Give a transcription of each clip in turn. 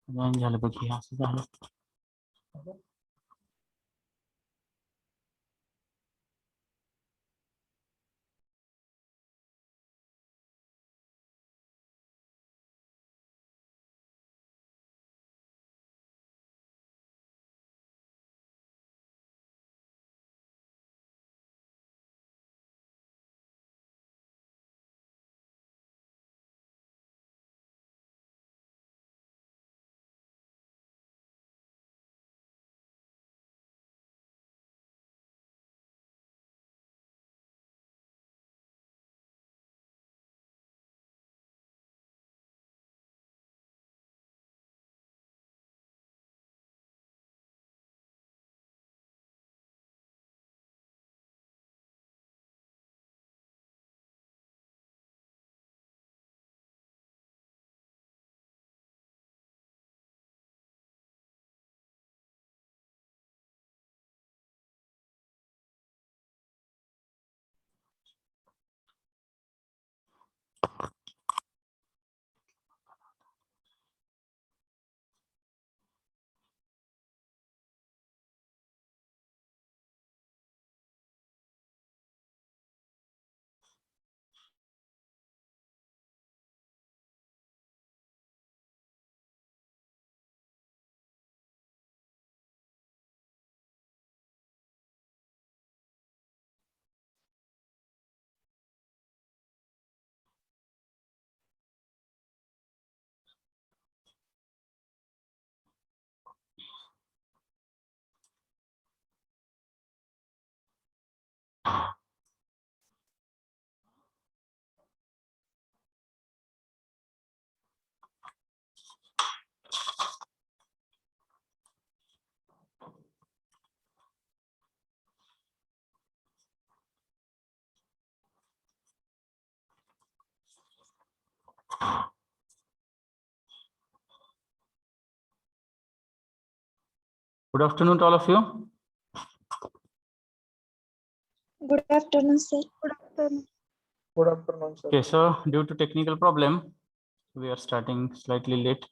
झालं बघ हे असं झालं. Good afternoon to all of you. Good afternoon, sir. Good afternoon, sir. Okay, so due to technical problem, we are starting slightly late.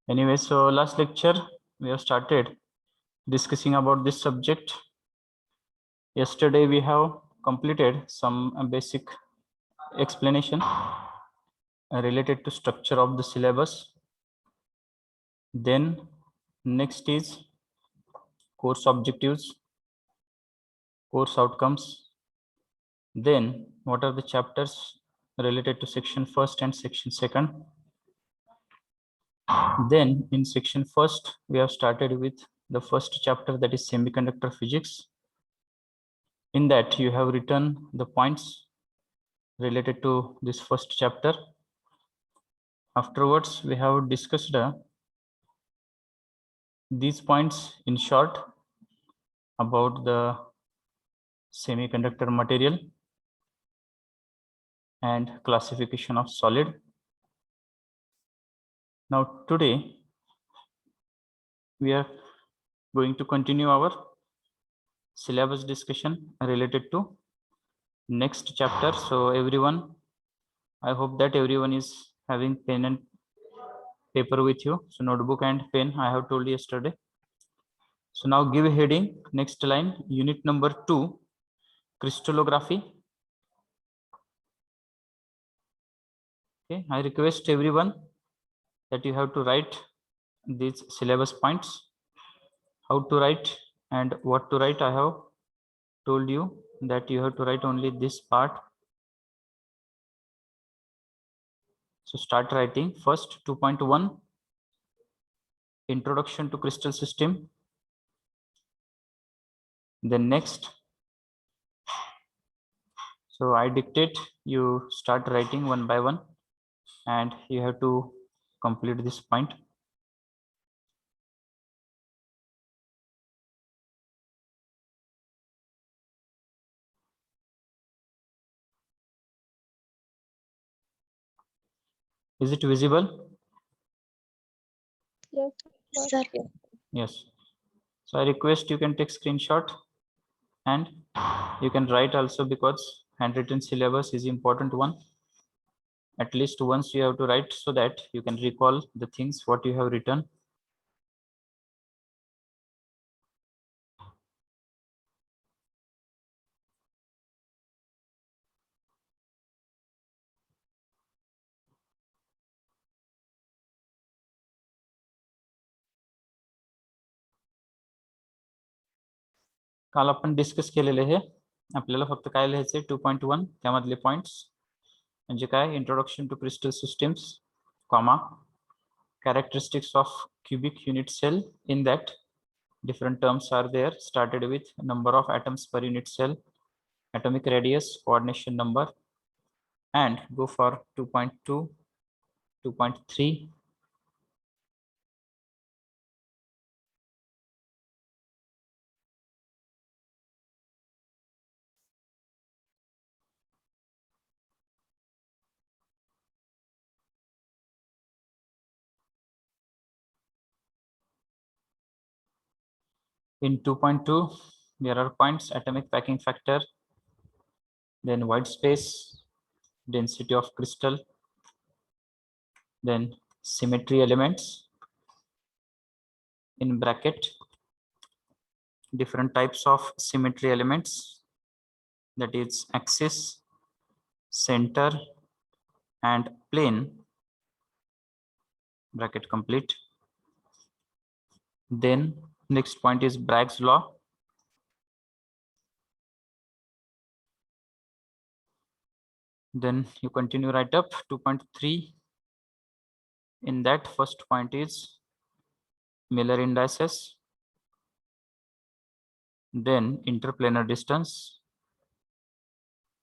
Anyway, so last lecture we have started discussing about this subject. Yesterday we have completed some basic explanation related to structure of the syllabus. Then next is course objectives, course outcomes. Then what are the chapters related to section first and section second. Then in section first we have started with the first chapter, that is semiconductor physics. In that you have written the points related to this first chapter. Afterwards we have discussed these points in short about the semiconductor material and classification of solid. Now today we are going to continue our syllabus discussion related to next chapter. So everyone, I hope that everyone is having pen and paper with you. So notebook and pen I have told yesterday. So now give a heading, next line, unit number 2, crystallography. Okay, I request everyone that you have to write these syllabus points. How to write and what to write, I have told you that you have to write only this part. So start writing. First 2.1, introduction to crystal system. Then next, so I dictate, you start writing one by one and you have to complete this point. Is it visible? Yes, sir. Yes. So I request you can take screenshot and you can write also, because handwritten syllabus is important one. At least once you have to write so that you can recall the things what you have written काल आपण discuss केलेले हे आपल्याला फक्त काय लिहायचंय 2.1 त्यामधले points म्हणजे काय introduction to crystal systems comma characteristics of cubic unit cell. In that different terms are there started with number of atoms per unit cell, atomic radius, coordination number, and go for 2.2, 2.3. In 2.2, there are points: atomic packing factor, then white space, density of crystal, then symmetry elements, in bracket different types of symmetry elements, that is axis, center, and plane, bracket complete. Then next point is Bragg's law. Then you continue right up 2.3. In that first point is Miller indices, then interplanar distance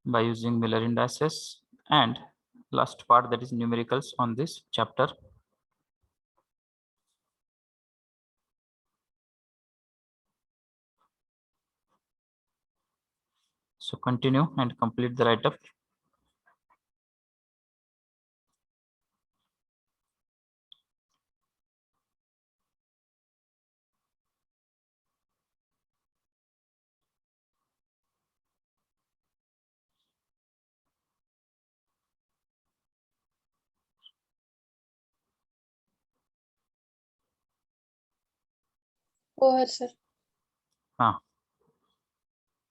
by using Miller indices, and last part, that is numericals on this chapter. So continue and complete the write-up. Go ahead, sir.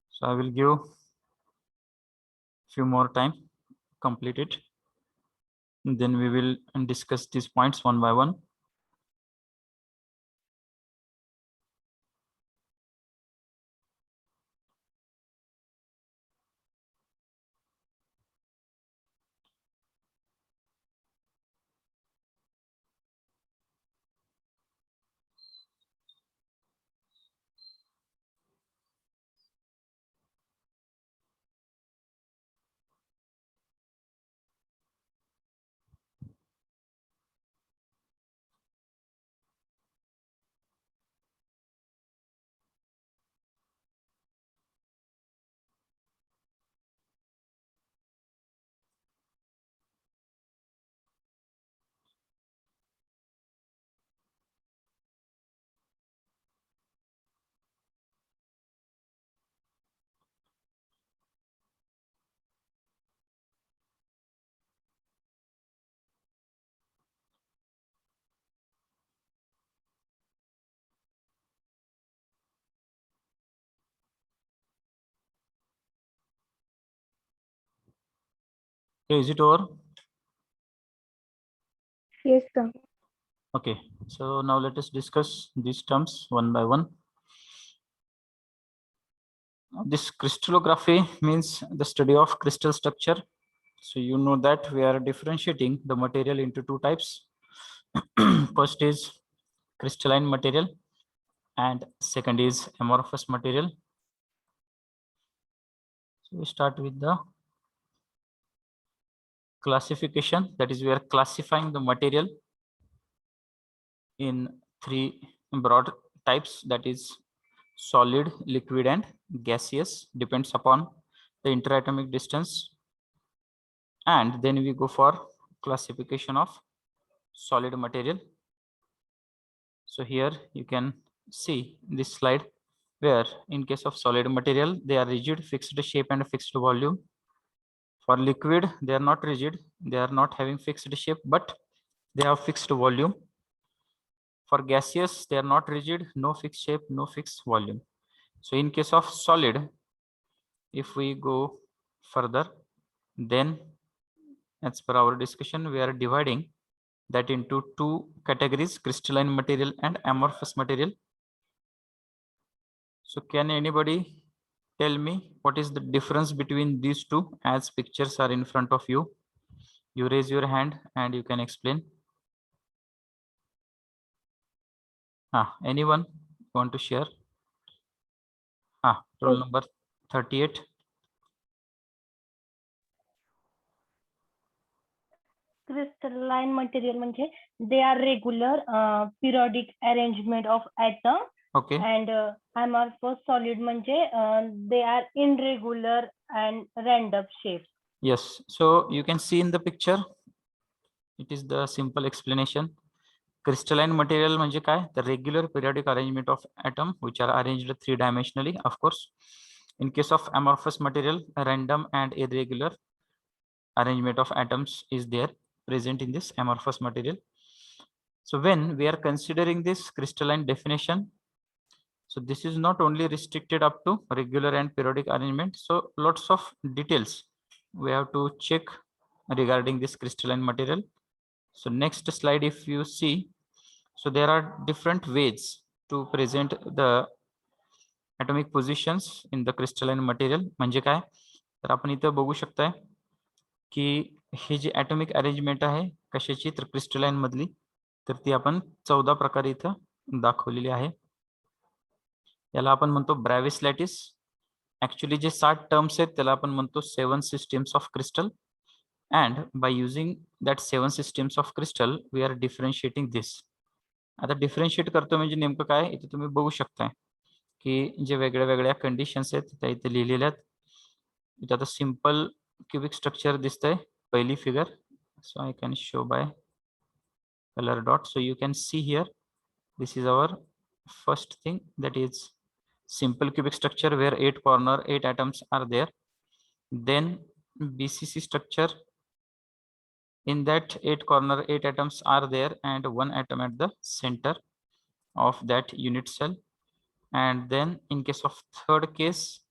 So I will give few more time, complete it. Then we will discuss these points one by one. Okay, is it over? Yes, sir. Okay, so now let us discuss these terms one by one. This crystallography means the study of crystal structure. So you know that we are differentiating the material into two types. First is crystalline material and second is amorphous material. So we start with the classification, that is we are classifying the material in three broad types, that is solid, liquid, and gaseous, depends upon the interatomic distance. And then we go for classification of solid material. So here you can see this slide where in case of solid material, they are rigid, fixed shape and fixed volume. For liquid, they are not rigid, they are not having fixed shape, but they have fixed volume. For gaseous, they are not rigid, no fixed shape, no fixed volume. So in case of solid, if we go further, then as per our discussion, we are dividing that into two categories, crystalline material and amorphous material. So can anybody tell me what is the difference between these two as pictures are in front of you. You raise your hand and you can explain. Anyone want to share? Roll number 38. Crystalline material म्हणजे they are regular periodic arrangement of atom. Okay. And amorphous solid म्हणजे they are irregular and random shape. Yes, so you can see in the picture, it is the simple explanation. Crystalline material म्हणजे काय? The regular periodic arrangement of atom which are arranged three-dimensionally, of course. In case of amorphous material, random and irregular arrangement of atoms is there present in this amorphous material. So when we are considering this crystalline definition, so this is not only restricted up to regular and periodic arrangement. So lots of details we have to check regarding this crystalline material. So next slide, if you see, so there are different ways to present the atomic positions in the crystalline material. म्हणजे काय? तर आपण इथं बघू शकताय की हे जे atomic arrangement आहे कशाची, तर crystalline मधली, तर ती आपण 14 प्रकारे इथं दाखवलेली आहे. याला आपण म्हणतो ब्रॅव्हिस लॅटिस. ऍक्च्युली जे 7 टर्म्स आहेत त्याला आपण म्हणतो 7 systems of crystal. And by using that 7 systems of crystal, we are differentiating this. आता डिफरन्शिएट करतो म्हणजे नेमकं काय, इथे तुम्ही बघू शकताय की जे वेगळ्या वेगळ्या कंडिशन्स आहेत त्या इथे लिहिलेल्या आहेत. इथे आता सिंपल क्यूबिक स्ट्रक्चर दिसतंय पहिली figure. So I can show by color dot. So you can see here, this is our first thing, that is simple cubic structure where 8 corner 8 atoms are there. Then BCC structure, in that 8 corner 8 atoms are there and 1 atom at the center of that unit cell. And then in case of third case,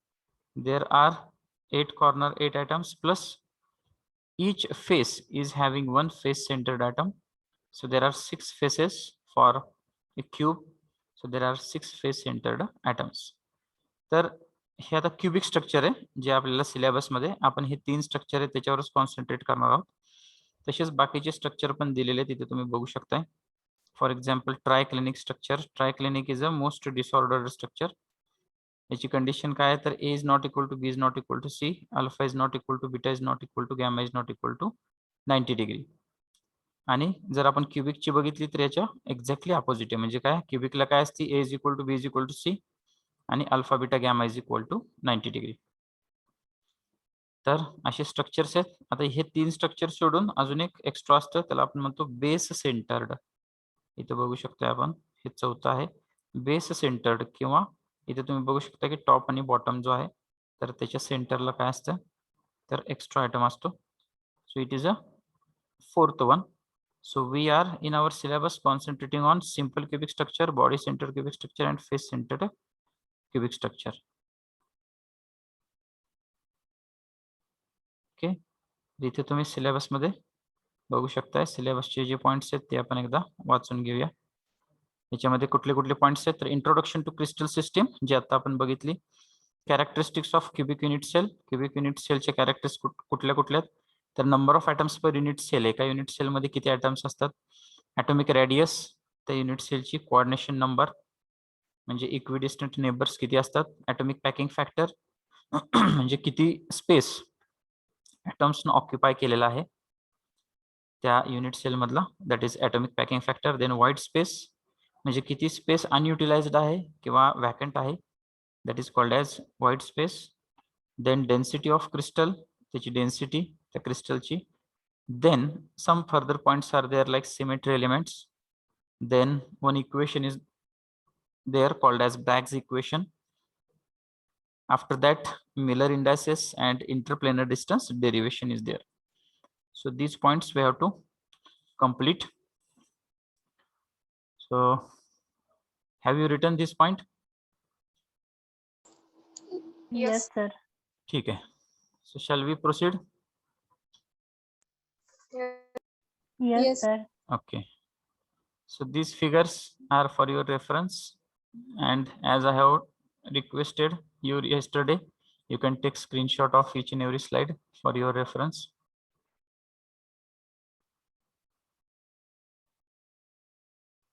there are 8 corner 8 atoms plus each face is having one face centered atom. So there are 6 faces for a cube. So there are 6 face centered atoms. तर हे आता cubic structure आहे जे आपल्याला syllabus मध्ये आपण हे 3 structure आहे त्याच्यावरच concentrate करणार आहोत. तसेच बाकीचे स्ट्रक्चर पण दिलेले आहेत तिथे तुम्ही बघू शकताय. For example triclinic structure. Triclinic is a most disordered structure. याची कंडिशन काय आहे तर a is not equal to b is not equal to c, alpha is not equal to beta is not equal to gamma is not equal to 90 degree. आणि जर आपण क्यूबिकची बघितली तर याच्या एक्झॅक्टली अपोजिट आहे. म्हणजे काय, क्यूबिकला काय असते, a is equal to b is equal to c आणि alpha beta gamma is equal to 90 degree. तर असे स्ट्रक्चर्स आहेत. आता हे 3 स्ट्रक्चर सोडून अजून एक एक्स्ट्रा असतं त्याला आपण म्हणतो बेस सेंटर्ड. इथे बघू शकता आपण हे 4थं आहे बेस सेंटर्ड. किंवा इथे तुम्ही बघू शकता की टॉप आणि बॉटम जो आहे तर त्याच्या सेंटरला काय असतं तर एक्स्ट्रा आयटम असतो. So it is a 4th one. So we are in our syllabus concentrating on simple cubic structure, body centered cubic structure and face centered cubic structure. Okay, इथे तुम्ही सिलेबस मध्ये बघू शकताय. सिलेबसचे जे पॉइंट्स आहेत ते आपण एकदा वाचून घेऊया. याच्यामध्ये कुठले कुठले पॉइंट्स आहेत तर इंट्रोडक्शन टू क्रिस्टल सिस्टीम जे आता आपण बघितली. Characteristics of cubic unit cell. Cubic unit सेलचे कॅरेक्टरिस्टिक्स कुठल्या कुठल्या आहेत तर number of atoms per unit cell. एका युनिट सेल मध्ये किती ॲटम्स असतात. ॲटॉमिक रेडियस त्या युनिट सेलची. कोऑर्डिनेशन नंबर म्हणजे इक्विडिस्टंट नेबर्स किती असतात. ॲटॉमिक पॅकिंग फॅक्टर म्हणजे किती स्पेस ॲटम्सनं ऑक्युपाय केलेला आहे त्या युनिट सेल मधला, that is atomic packing factor. Then white space म्हणजे किती स्पेस अनयुटिलाइज्ड आहे किंवा वॅकंट आहे, that is called as white space. Then density of crystal, त्याची डेन्सिटी त्या क्रिस्टलची. Then some further points are there like symmetry elements. Then one equation is there called as Bragg's equation. After that, Miller indices and interplanar distance derivation is there. So these points we have to complete. So have you written this point? Yes, sir. ठीक है. So shall we proceed? Yes, Yes. sir. Okay. So these figures are for your reference, and as I have requested you yesterday, You can take screenshot of each and every slide for your reference.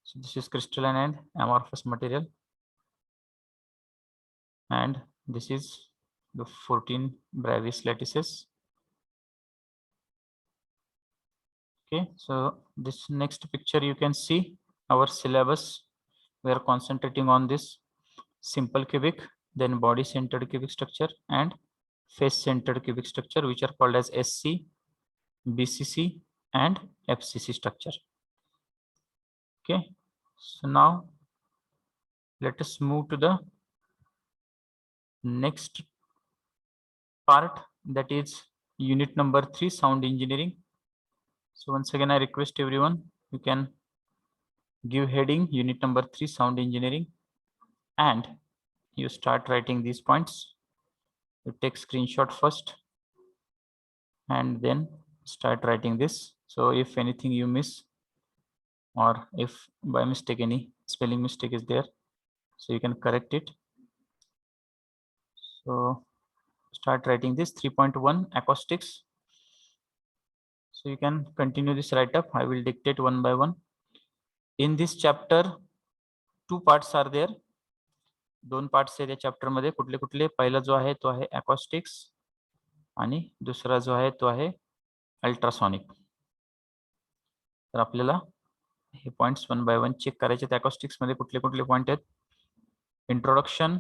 So this is crystalline and amorphous material, and this is the 14 Bravais lattices. Okay, so this next picture you can see our syllabus. We are concentrating on this simple cubic, then body centered cubic structure and face centered cubic structure, which are called as SC, BCC and FCC structure. Okay, so now let us move to the next part, that is unit number 3, sound engineering. So once again I request everyone, you can give heading unit number 3, sound engineering, and you start writing these points. You take screenshot first and then start writing this. So if anything you miss, or if by mistake any spelling mistake is there, so you can correct it. So start writing this 3.1 acoustics. So you can continue this write up. I will dictate one by one. In this chapter 2 parts are there. 2 parts आहेत या chapter मध्ये. कुठले कुठले? पहिला जो आहे तो आहे अकॉस्टिक्स आणि दुसरा जो आहे तो आहे अल्ट्रासॉनिक. तर आपल्याला हे points one by one check करायचे आहेत. अकॉस्टिक्स मध्ये कुठले कुठले पॉइंट आहेत? Introduction,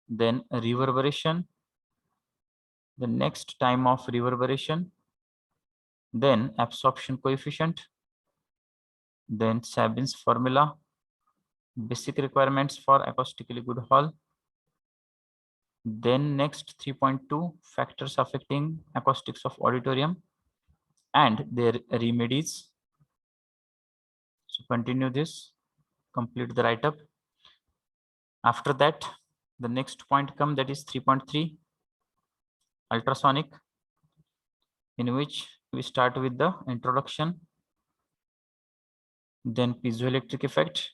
then reverberation, the next time of reverberation, then absorption coefficient, then Sabin's formula, basic requirements for acoustically good hall, then next 3.2 factors affecting acoustics of auditorium and their remedies. So continue this, complete the write up. After that, the next point come, that is 3.3 ultrasonic, in which we start with the introduction, then piezoelectric effect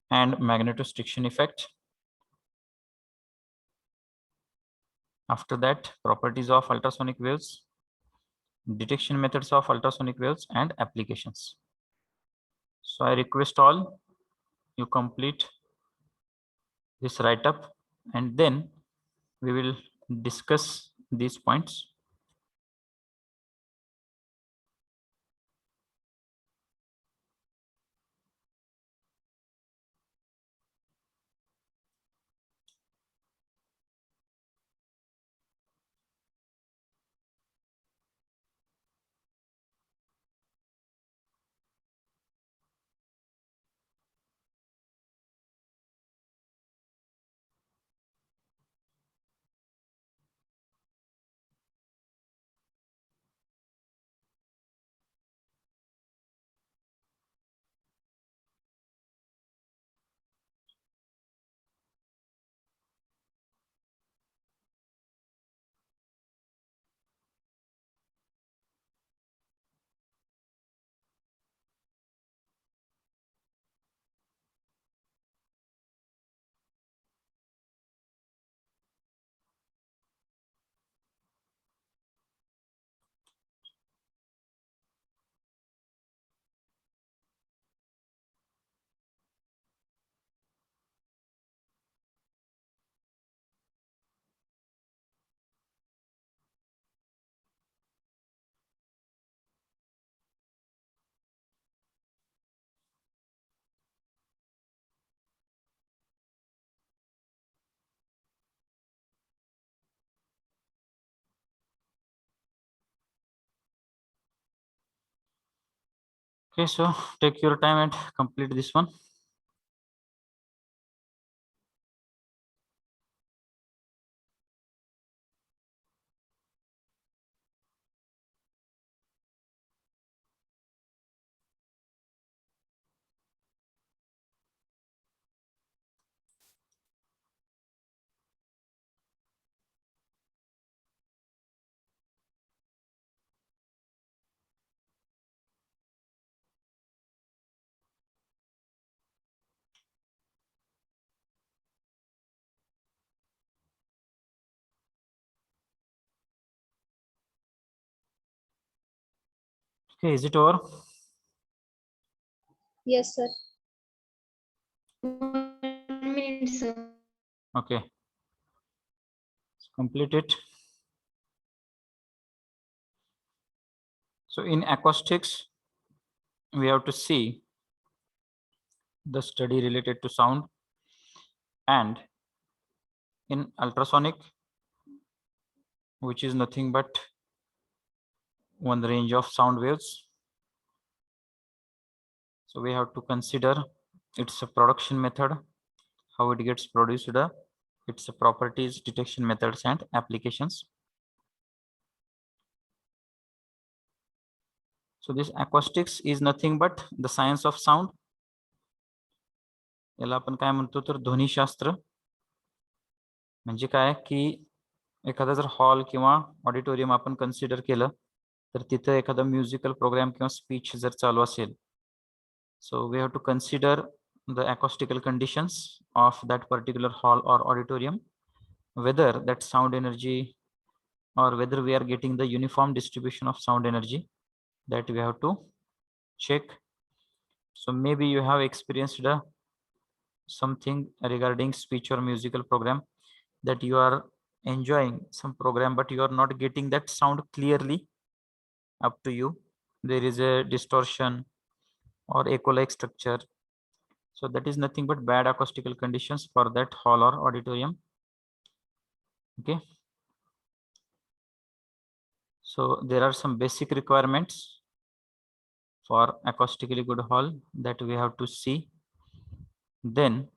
and magnetostriction effect. After that, properties of ultrasonic waves, detection methods of ultrasonic waves and applications. So I request all you complete this write up, and then we will discuss these points. Okay, so take your time and complete this one. Okay, is it over? Yes, sir. 1 minute, sir. Okay. Let's complete it. So in acoustics, we have to see the study related to sound, and in ultrasonic, which is nothing but one range of sound waves. So we have to consider its a production method, how it gets produced, its properties, detection methods, and applications. So this acoustics is nothing but the science of sound. याला आपण काय म्हणतो तर ध्वनिशास्त्र. म्हणजे काय की एखादा जर हॉल किंवा ऑडिटोरियम आपण कन्सिडर केलं तर तिथं एखादा म्युझिकल प्रोग्राम किंवा स्पीच जर चालू असेल, so we have to consider the acoustical conditions of that particular hall or auditorium, whether that sound energy or whether we are getting the uniform distribution of sound energy, that we have to check. So maybe you have experienced something regarding speech or musical program, that you are enjoying some program but you are not getting that sound clearly up to you. There is a distortion or echo like structure. So that is nothing but bad acoustical conditions for that hall or auditorium. Okay. So there are some basic requirements for acoustically good hall that we have to see. Then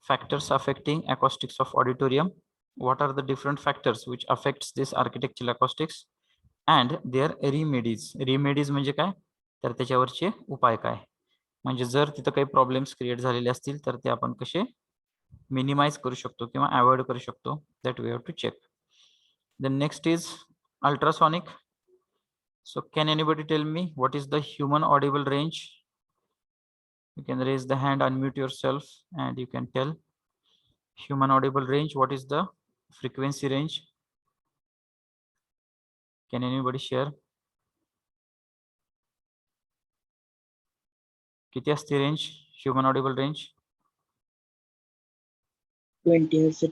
factors affecting acoustics of auditorium. What are the different factors which affects this architectural acoustics and their remedies? Remedies म्हणजे काय तर त्याच्यावरचे उपाय काय, म्हणजे जर तिथं काही problems create झालेले असतील तर ते आपण कसे मिनिमाइज करू शकतो किंवा अवॉइड करू शकतो, that we have to check. Then next is ultrasonic. So can anybody tell me what is the human audible range? You can raise the hand, unmute yourself, and you can tell human audible range. What is the frequency range? Can anybody share? किती असते range human audible range? 20 hertz,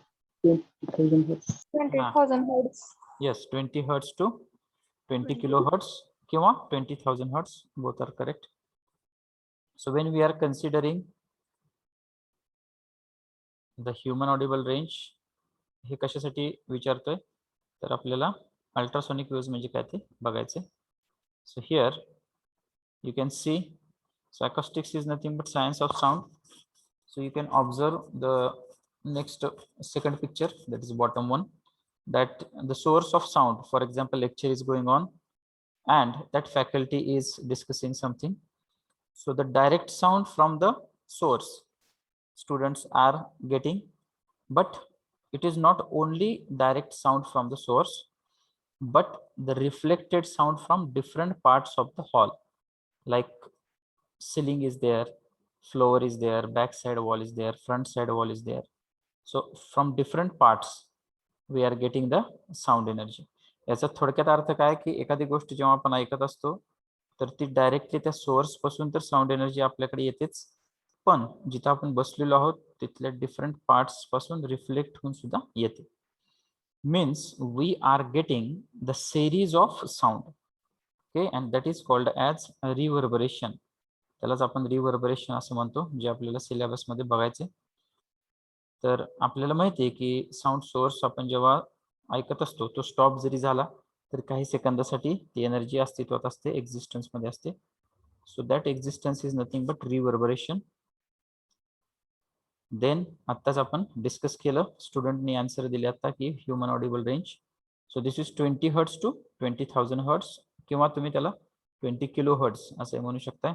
20,000 hertz. 20,000 hertz. Yes, 20 hertz to 20 kilohertz किंवा 20,000 hertz, both are correct. So when we are considering the human audible range, हे कशासाठी विचारतोय तर आपल्याला ultrasonic waves म्हणजे काय ते बघायचे. So here you can see, so acoustics is nothing but science of sound. So you can observe the next second picture, that is bottom one, that the source of sound, for example lecture is going on and that faculty is discussing something. So the direct sound from the source students are getting, but it is not only direct sound from the source but the reflected sound from different parts of the hall, like ceiling is there, floor is there, back side wall is there, front side wall is there. So from different parts we are getting the sound energy. याचा थोडक्यात अर्थ काय की एखादी गोष्ट जेव्हा आपण ऐकत असतो तर ती डायरेक्टली त्या सोर्स पासून तर साऊंड एनर्जी आपल्याकडे येतेच, पण जिथं आपण बसलेलो आहोत तिथल्या डिफरंट पार्ट्स पासून रिफ्लेक्ट होऊन सुद्धा येते. Means we are getting the series of sound. Okay, and that is called as reverberation. त्यालाच आपण रिव्हर्बरेशन असं म्हणतो, जे आपल्याला सिलेबस मध्ये बघायचे. तर आपल्याला माहिती आहे की साऊंड सोर्स आपण जेव्हा ऐकत असतो तो स्टॉप जरी झाला तर काही सेकंदासाठी ती एनर्जी अस्तित्वात असते, एक्झिस्टन्स मध्ये असते. So that existence is nothing but reverberation. Then आत्ताच आपण डिस्कस केलं, स्टुडंटनी आन्सर दिले आता की human audible range. So this is 20 hertz to 20,000 hertz किंवा तुम्ही त्याला 20 किलो हर्ट्स असे म्हणू शकताय.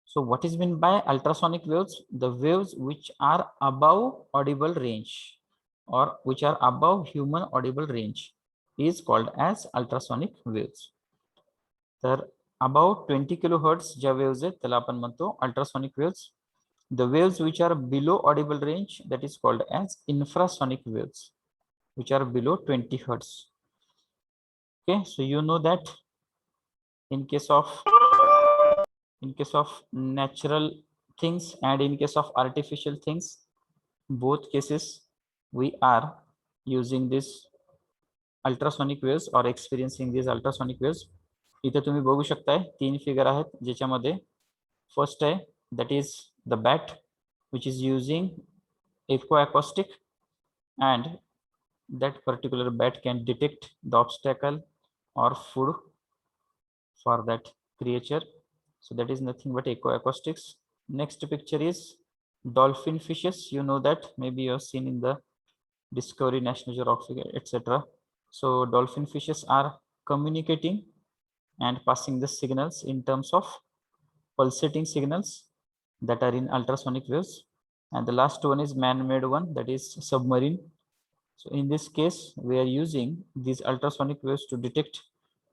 So what is meant by ultrasonic waves? The waves which are above audible range or which are above human audible range is called as ultrasonic waves. तर above 20 kilohertz ज्या waves आहेत त्याला आपण म्हणतो ultrasonic waves. The waves which are below audible range, that is called as infrasonic waves, which are below 20 hertz. Okay, so you know that in case of natural things and in case of artificial things, both cases we are using this ultrasonic waves और experiencing this ultrasonic waves. इथे तुम्ही बघू शकताय 3 figure आहेत, ज्याच्यामध्ये first आहे that is the bat which is using echo acoustic, and that particular bat can detect the obstacle or food for that creature. So that is nothing but echo acoustics. Next picture is dolphin fishes. You know that, maybe you have seen in the Discovery, National Geographic, etc. So dolphin fishes are communicating and passing the signals in terms of pulsating signals that are in ultrasonic waves. And the last one is man-made one, that is submarine. So in this case, we are using these ultrasonic waves to detect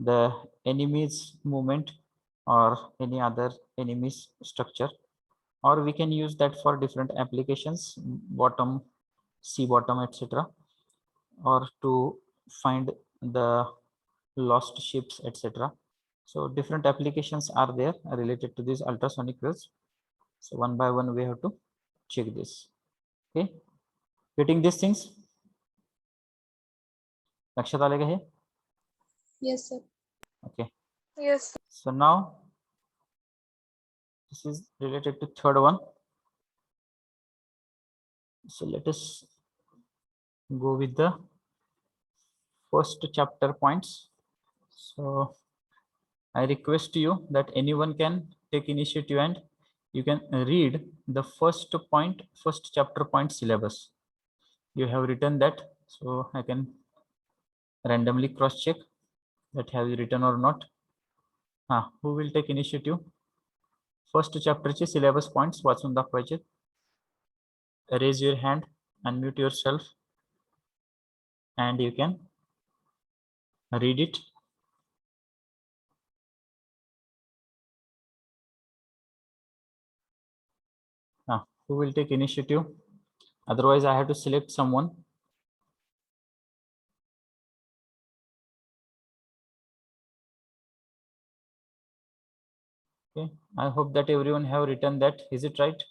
the enemy's movement or any other enemy's structure, or we can use that for different applications, bottom, sea bottom, etc., or to find the lost ships, etc. So different applications are there related to these ultrasonic waves. So one by one we have to check this. Okay, getting these things? लक्षात आले का हे? Yes, sir. Okay. Yes. So now this is related to third one. So let us go with the first chapter points. So I request you that anyone can take initiative and you can read the first point, first chapter point syllabus. You have written that, so I can randomly cross check that have you written or not. Who will take initiative? First chapter चे syllabus points वाचून दाखवायचे. Raise your hand, unmute yourself, and you can read it. Who will take initiative? Otherwise, I have to select someone. Okay, I hope that everyone have written that. Is it right?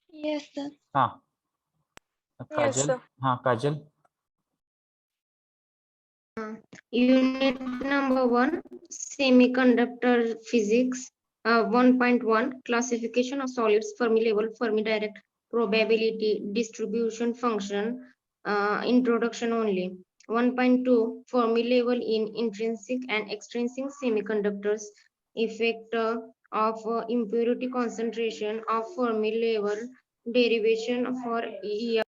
Yes, sir. Kajal. sir. Kajal. Unit number 1, semiconductor physics. 1.1, classification of solids, Fermi level, Fermi direct, probability, distribution function, introduction only. 1.2, Fermi level in intrinsic and extrinsic semiconductors, effect of impurity concentration of Fermi level, derivation for ER.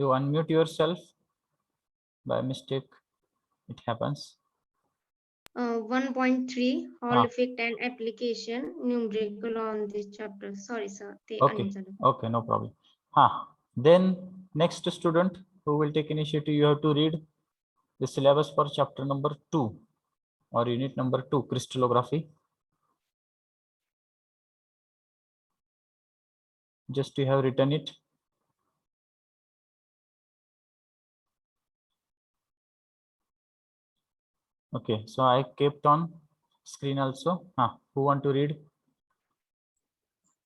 You unmute yourself by mistake, it happens. 1.3, Hall effect and application, numerical on this chapter. Sorry, sir. Okay, no problem. Then next student who will take initiative, you have to read the syllabus for chapter number 2 or unit number 2, crystallography. Just you have written it. Okay, so I kept on screen also. Who want to read?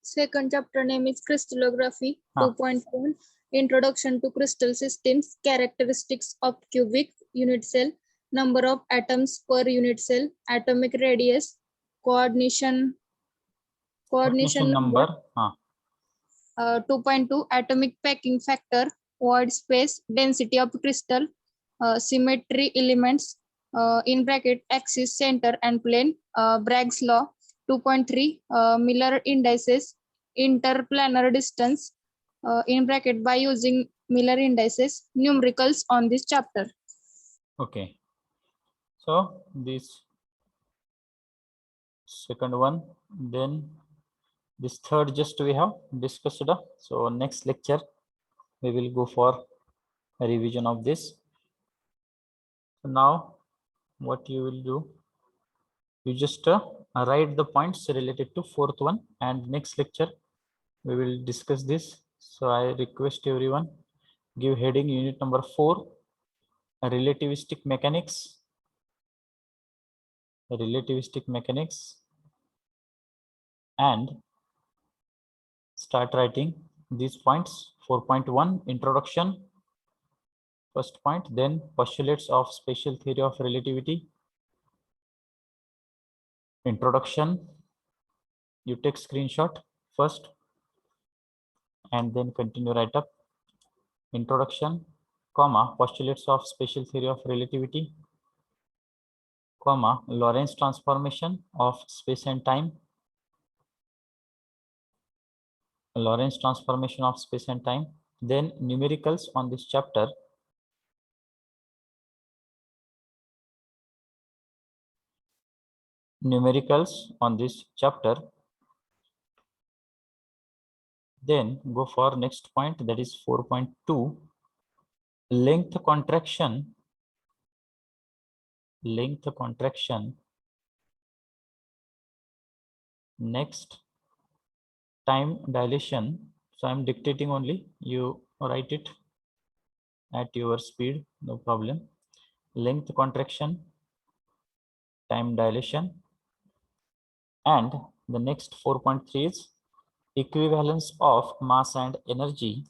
Second chapter name is crystallography. 2.1, introduction to crystal systems, characteristics of cubic unit cell, number of atoms per unit cell, atomic radius, coordination number. 2.2, atomic packing factor, void space, density of crystal, symmetry elements, in bracket axis, center and plane, Bragg's law. 2.3, Miller indices, interplanar distance, in bracket by using Miller indices, numericals on this chapter. Okay, so this second one, then this third just we have discussed. So next lecture we will go for a revision of this. So now what you will do, you just write the points related to fourth one, and next lecture we will discuss this. So I request everyone give heading unit number 4, relativistic mechanics. Relativistic mechanics, and start writing these points. 4.1 introduction, first point, then postulates of special theory of relativity. Introduction, you take screenshot first and then continue write up. Introduction, comma, postulates of special theory of relativity, comma, Lorentz transformation of space and time. Lorentz transformation of space and time, then numericals on this chapter. Numericals on this chapter. Then go for next point, that is 4.2, length contraction. Length contraction. Next, time dilation. So I'm dictating only, you write it at your speed, no problem. Length contraction, time dilation, and the next 4.3 is equivalence of mass and energy.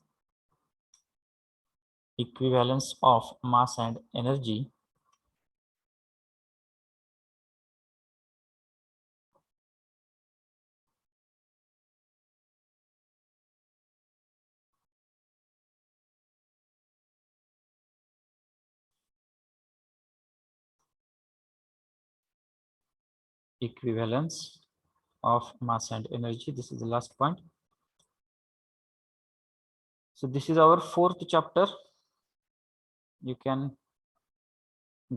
Equivalence of mass and energy. Equivalence of mass and energy. This is the last point. So this is our fourth chapter. You can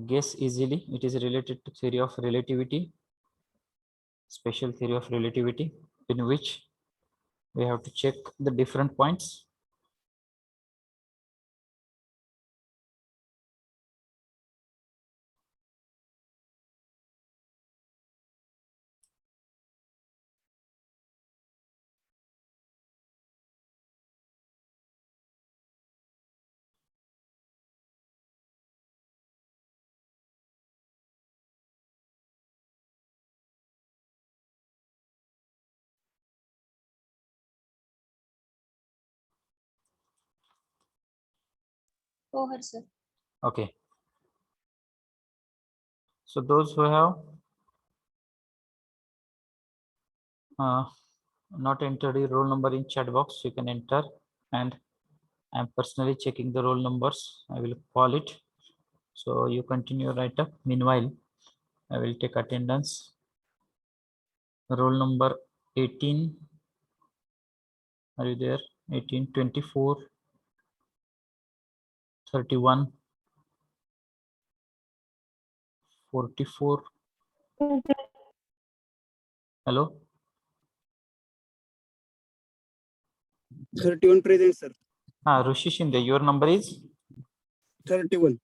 guess easily. It is related to theory of relativity, special theory of relativity, in which we have to check the different points. Go ahead, sir. Okay. So those who have not entered your roll number in chat box, you can enter, and I'm personally checking the roll numbers. I will call it. So you continue write up. Meanwhile, I will take attendance. Roll number 18. Are you there? 18, 24, 31, 44. Hello? 31 present, sir. Rishi Shinde, your number is 31.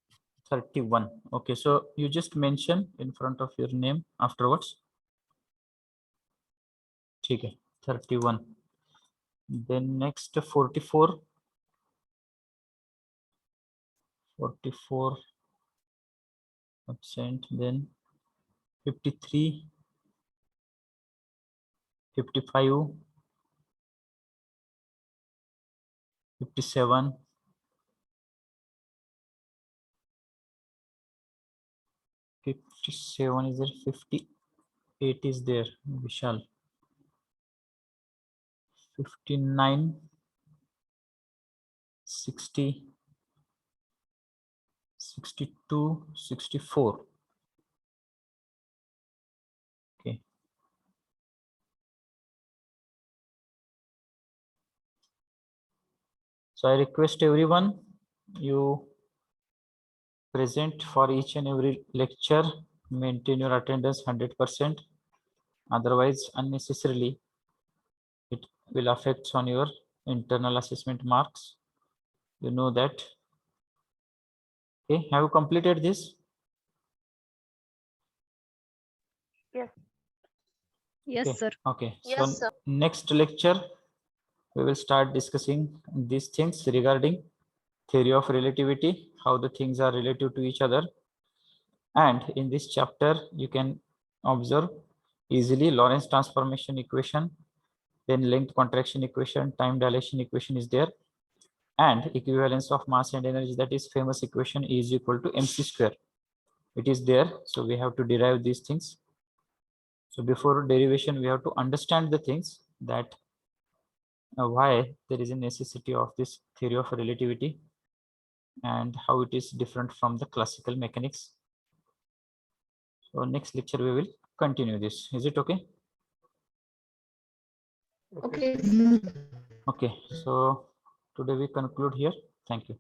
31. Okay, so you just mention in front of your name afterwards. Okay, 31. Then next 44. 44 absent. Then 53, 55, 57, 57 is there, 58 is there, Vishal. 59, 60, 62, 64. Okay. So I request everyone, you present for each and every lecture, maintain your attendance 100%. Otherwise, unnecessarily, it will affect on your internal assessment marks. You know that. Okay, have you completed this? Yes. Yes, Okay. sir. Okay, so next lecture, we will start discussing these things regarding theory of relativity, how the things are relative to each other. And in this chapter, you can observe easily Lorentz transformation equation, then length contraction equation, time dilation equation is there, and equivalence of mass and energy, that is famous equation E is equal to mc square. It is there, so we have to derive these things. So before derivation, we have to understand the things that why there is a necessity of this theory of relativity and how it is different from the classical mechanics. So next lecture we will continue this. Is it okay? Okay. Okay, so today we conclude here. Thank you.